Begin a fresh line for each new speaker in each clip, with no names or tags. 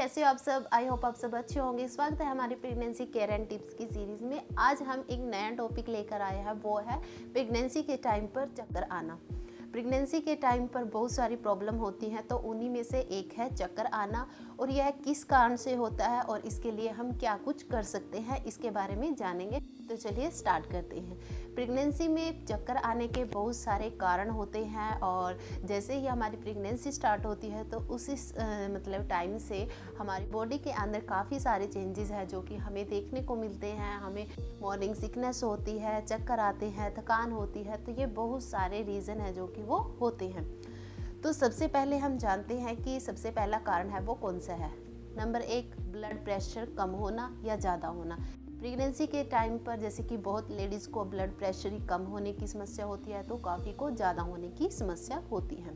कैसे हो आप सब। आई होप आप सब अच्छे होंगे। स्वागत है हमारी प्रेगनेंसी केयर एंड टिप्स की सीरीज में। आज हम एक नया टॉपिक लेकर आए हैं, वो है प्रेगनेंसी के टाइम पर चक्कर आना। प्रेगनेंसी के टाइम पर बहुत सारी प्रॉब्लम होती हैं, तो उन्हीं में से एक है चक्कर आना। और यह किस कारण से होता है और इसके लिए हम क्या कुछ कर सकते हैं, इसके बारे में जानेंगे। तो चलिए स्टार्ट करते हैं। प्रेगनेंसी में चक्कर आने के बहुत सारे कारण होते हैं, और जैसे ही हमारी प्रेगनेंसी स्टार्ट होती है तो उसी मतलब टाइम से हमारी बॉडी के अंदर काफ़ी सारे चेंजेस हैं जो कि हमें देखने को मिलते हैं। हमें मॉर्निंग सिकनेस होती है, चक्कर आते हैं, थकान होती है। तो ये बहुत सारे रीज़न है जो कि वो होते हैं। तो सबसे पहले हम जानते हैं कि सबसे पहला कारण है वो कौन सा है। नंबर 1, ब्लड प्रेशर कम होना या ज़्यादा होना। प्रेगनेंसी के टाइम पर जैसे कि बहुत लेडीज़ को ब्लड प्रेशर ही कम होने की समस्या होती है, तो काफ़ी को ज़्यादा होने की समस्या होती है।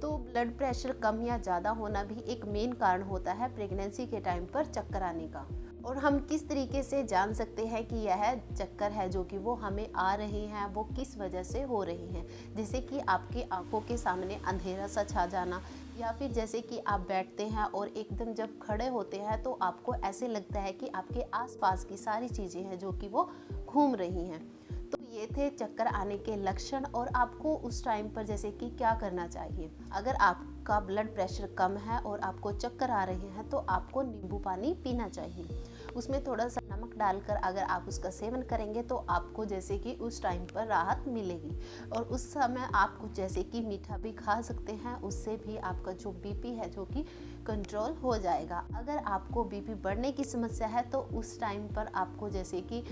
तो ब्लड प्रेशर कम या ज़्यादा होना भी एक मेन कारण होता है प्रेगनेंसी के टाइम पर चक्कर आने का। और हम किस तरीके से जान सकते हैं कि यह चक्कर है जो कि वो हमें आ रहे हैं, वो किस वजह से हो रहे हैं। जैसे कि आपकी आंखों के सामने अंधेरा सा छा जाना, या फिर जैसे कि आप बैठते हैं और एकदम जब खड़े होते हैं तो आपको ऐसे लगता है कि आपके आसपास की सारी चीज़ें हैं जो कि वो घूम रही हैं। तो ये थे चक्कर आने के लक्षण। और आपको उस टाइम पर जैसे कि क्या करना चाहिए। अगर आपका ब्लड प्रेशर कम है और आपको चक्कर आ रहे हैं तो आपको नींबू पानी पीना चाहिए। उसमें थोड़ा सा नमक डालकर अगर आप उसका सेवन करेंगे तो आपको जैसे कि उस टाइम पर राहत मिलेगी। और उस समय आप कुछ जैसे कि मीठा भी खा सकते हैं, उससे भी आपका जो बीपी है जो कि कंट्रोल हो जाएगा। अगर आपको बीपी बढ़ने की समस्या है तो उस टाइम पर आपको जैसे कि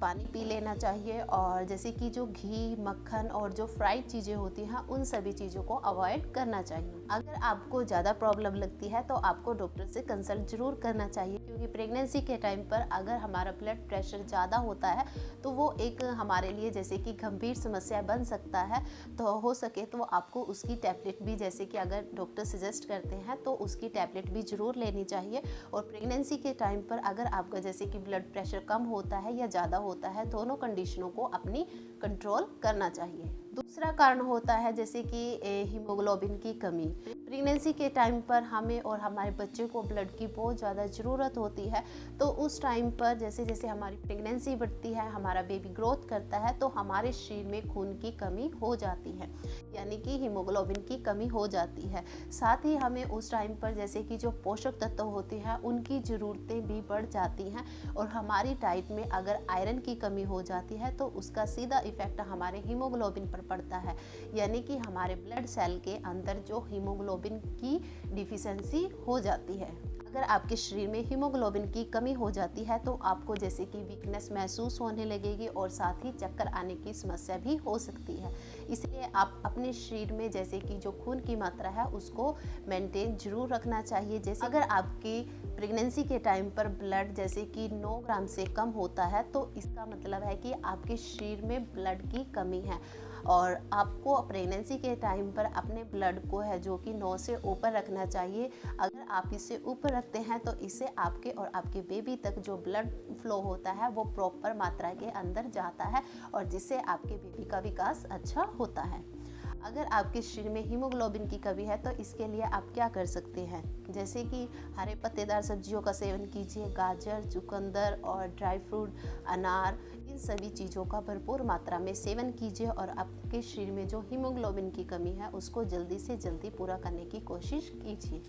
पानी पी लेना चाहिए। और जैसे कि जो घी, मक्खन और जो फ्राइड चीज़ें होती हैं उन सभी चीज़ों को अवॉइड करना चाहिए। अगर आपको ज़्यादा प्रॉब्लम लगती है तो आपको डॉक्टर से कंसल्ट जरूर करना चाहिए, क्योंकि प्रेगनेंसी के टाइम पर अगर हमारा ब्लड प्रेशर ज़्यादा होता है तो वो एक हमारे लिए जैसे कि गंभीर समस्या बन सकता है। तो हो सके तो आपको उसकी टैबलेट भी जैसे कि अगर डॉक्टर सजेस्ट करते हैं तो उसकी टैबलेट भी ज़रूर लेनी चाहिए। और प्रेगनेंसी के टाइम पर अगर आपका जैसे कि ब्लड प्रेशर कम होता है या ज़्यादा होता है, दोनों कंडीशनों को अपनी कंट्रोल करना चाहिए। दूसरा कारण होता है जैसे कि हीमोग्लोबिन की कमी। प्रेगनेंसी के टाइम पर हमें और हमारे बच्चे को ब्लड की बहुत ज़्यादा ज़रूरत होती है। तो उस टाइम पर जैसे जैसे हमारी प्रेगनेंसी बढ़ती है, हमारा बेबी ग्रोथ करता है, तो हमारे शरीर में खून की कमी हो जाती है, यानी कि हीमोग्लोबिन की कमी हो जाती है। साथ ही हमें उस टाइम पर जैसे कि जो पोषक तत्व होते हैं उनकी ज़रूरतें भी बढ़ जाती हैं। और हमारी डाइट में अगर आयरन की कमी हो जाती है तो उसका सीधा इफेक्ट हमारे हीमोग्लोबिन पर पड़ता है, यानी कि हमारे ब्लड सेल के अंदर जो हीमोग्लोबिन की डिफिशियंसी हो जाती है। अगर आपके शरीर में हीमोग्लोबिन की कमी हो जाती है तो आपको जैसे कि वीकनेस महसूस होने लगेगी और साथ ही चक्कर आने की समस्या भी हो सकती है। इसलिए आप अपने शरीर में जैसे कि जो खून की मात्रा है उसको मेंटेन जरूर रखना चाहिए। जैसे अगर आपकी प्रेगनेंसी के टाइम पर ब्लड जैसे कि 9 ग्राम से कम होता है तो इसका मतलब है कि आपके शरीर में ब्लड की कमी है। और आपको प्रेगनेंसी के टाइम पर अपने ब्लड को है जो कि 9 से ऊपर रखना चाहिए। अगर आप इसे ऊपर रखते हैं तो इससे आपके और आपके बेबी तक जो ब्लड फ्लो होता है वो प्रॉपर मात्रा के अंदर जाता है, और जिससे आपके बेबी का विकास अच्छा होता है। अगर आपके शरीर में हीमोग्लोबिन की कमी है तो इसके लिए आप क्या कर सकते हैं, जैसे कि हरे पत्तेदार सब्जियों का सेवन कीजिए। गाजर, चुकंदर और ड्राई फ्रूट, अनार, इन सभी चीज़ों का भरपूर मात्रा में सेवन कीजिए और आपके शरीर में जो हीमोग्लोबिन की कमी है उसको जल्दी से जल्दी पूरा करने की कोशिश कीजिए।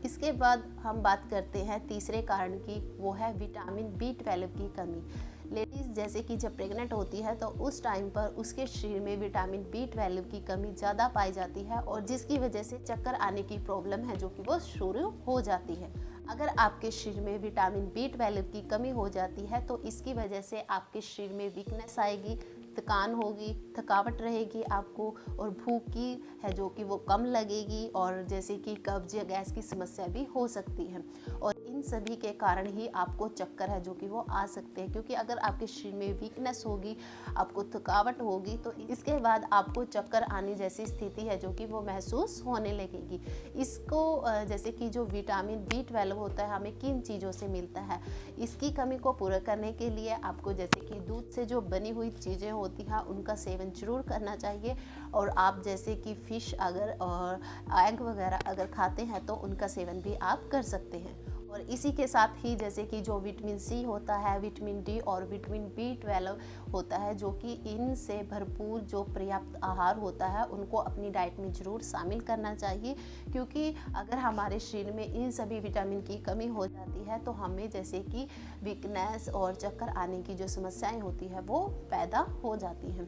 इसके बाद हम बात करते हैं तीसरे कारण की, वो है विटामिन B12 की कमी। लेडीज़ जैसे कि जब प्रेग्नेंट होती है तो उस टाइम पर उसके शरीर में विटामिन B12 की कमी ज़्यादा पाई जाती है, और जिसकी वजह से चक्कर आने की प्रॉब्लम है जो कि वो शुरू हो जाती है। अगर आपके शरीर में विटामिन B12 की कमी हो जाती है तो इसकी वजह से आपके शरीर में वीकनेस आएगी, थकान होगी, थकावट रहेगी आपको, और भूख की है जो कि वो कम लगेगी, और जैसे कि कब्ज या गैस की समस्या भी हो सकती है। और इन इन सभी के कारण ही आपको चक्कर है जो कि वो आ सकते हैं, क्योंकि अगर आपके शरीर में वीकनेस होगी, आपको थकावट होगी, तो इसके बाद आपको चक्कर आने जैसी स्थिति है जो कि वो महसूस होने लगेगी। इसको जैसे कि जो विटामिन B12 होता है हमें किन चीज़ों से मिलता है, इसकी कमी को पूरा करने के लिए आपको जैसे कि दूध से जो बनी हुई चीज़ें होती हैं उनका सेवन जरूर करना चाहिए। और आप जैसे कि फ़िश अगर और एग वगैरह अगर खाते हैं तो उनका सेवन भी आप कर सकते हैं। और इसी के साथ ही जैसे कि जो विटामिन C होता है, विटामिन D और विटामिन B12 होता है, जो कि इनसे भरपूर जो पर्याप्त आहार होता है उनको अपनी डाइट में ज़रूर शामिल करना चाहिए। क्योंकि अगर हमारे शरीर में इन सभी विटामिन की कमी हो जाती है तो हमें जैसे कि वीकनेस और चक्कर आने की जो समस्याएं होती है वो पैदा हो जाती हैं।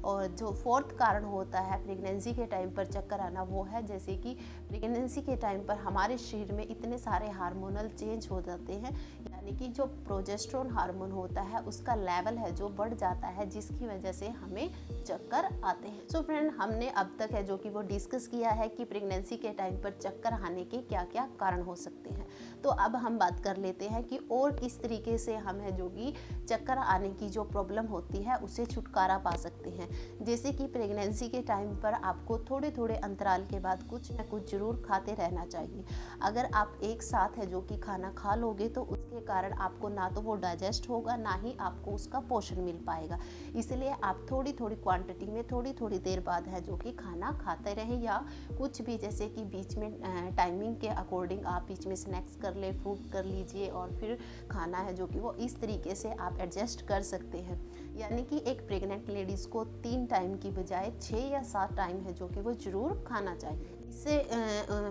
और जो फोर्थ कारण होता है प्रेगनेंसी के टाइम पर चक्कर आना, वो है जैसे कि प्रेगनेंसी के टाइम पर हमारे शरीर में इतने सारे हार्मोनल चेंज हो जाते हैं, यानी कि जो प्रोजेस्टेरोन हार्मोन होता है उसका लेवल है जो बढ़ जाता है, जिसकी वजह से हमें चक्कर आते हैं। सो फ्रेंड, हमने अब तक है जो कि वो डिस्कस किया है कि प्रेगनेंसी के टाइम पर चक्कर आने के क्या क्या कारण हो सकते हैं। तो अब हम बात कर लेते हैं कि और किस तरीके से हम है जो कि चक्कर आने की जो प्रॉब्लम होती है उससे छुटकारा पा सकते हैं। जैसे कि प्रेगनेंसी के टाइम पर आपको थोड़े थोड़े अंतराल के बाद कुछ न कुछ जरूर खाते रहना चाहिए। अगर आप एक साथ है जो कि खाना खा लोगे तो उसके कारण आपको ना तो वो डाइजेस्ट होगा, ना ही आपको उसका पोषण मिल पाएगा। इसलिए आप थोड़ी थोड़ी क्वांटिटी में थोड़ी थोड़ी देर बाद है जो कि खाना खाते रहें, या कुछ भी जैसे कि बीच में टाइमिंग के अकॉर्डिंग आप बीच में स्नैक्स कर ले, फ्रूट कर लीजिए और फिर खाना है जो कि वो इस तरीके से आप एडजस्ट कर सकते हैं। यानी कि एक प्रेग्नेंट लेडीज़ को 3 टाइम की बजाय 6 या 7 टाइम है जो कि वो ज़रूर खाना चाहिए। इससे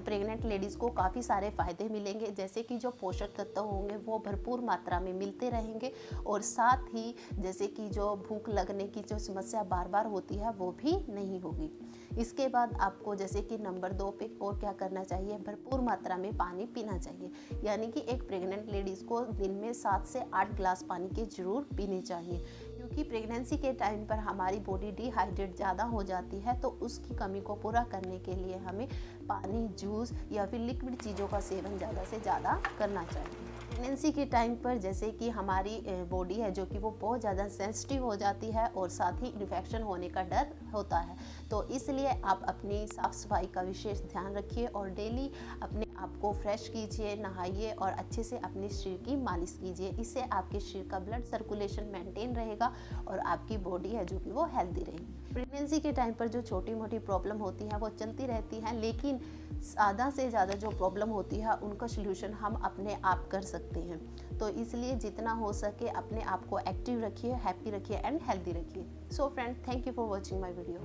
प्रेग्नेंट लेडीज़ को काफ़ी सारे फ़ायदे मिलेंगे, जैसे कि जो पोषक तत्व होंगे वो भरपूर मात्रा में मिलते रहेंगे, और साथ ही जैसे कि जो भूख लगने की जो समस्या बार बार होती है वो भी नहीं होगी। इसके बाद आपको जैसे कि नंबर 2 पे और क्या करना चाहिए, भरपूर मात्रा में पानी पीना चाहिए। यानी कि एक प्रेग्नेंट लेडीज़ को दिन में 7 से 8 गिलास पानी के ज़रूर पीने चाहिए, क्योंकि प्रेगनेंसी के टाइम पर हमारी बॉडी डिहाइड्रेट ज़्यादा हो जाती है, तो उसकी कमी को पूरा करने के लिए हमें पानी, जूस या फिर लिक्विड चीज़ों का सेवन ज़्यादा से ज़्यादा करना चाहिए। प्रेगनेंसी के टाइम पर जैसे कि हमारी बॉडी है जो कि वो बहुत ज़्यादा सेंसिटिव हो जाती है, और साथ ही इन्फेक्शन होने का डर होता है। तो इसलिए आप अपनी साफ़ सफाई का विशेष ध्यान रखिए और डेली अपने आप को फ्रेश कीजिए, नहाइए और अच्छे से अपने शरीर की मालिश कीजिए। इससे आपके शरीर का ब्लड सर्कुलेशन मेंटेन रहेगा और आपकी बॉडी है जो कि वो हेल्दी रहेगी। प्रेगनेंसी के टाइम पर जो छोटी मोटी प्रॉब्लम होती है वो चलती रहती हैं, लेकिन ज़्यादा से ज़्यादा जो प्रॉब्लम होती है उनका सलूशन हम अपने आप कर सकते हैं। तो इसलिए जितना हो सके अपने आप को एक्टिव रखिए, हैप्पी रखिए एंड हेल्दी रखिए। So friend, thank you for watching my video.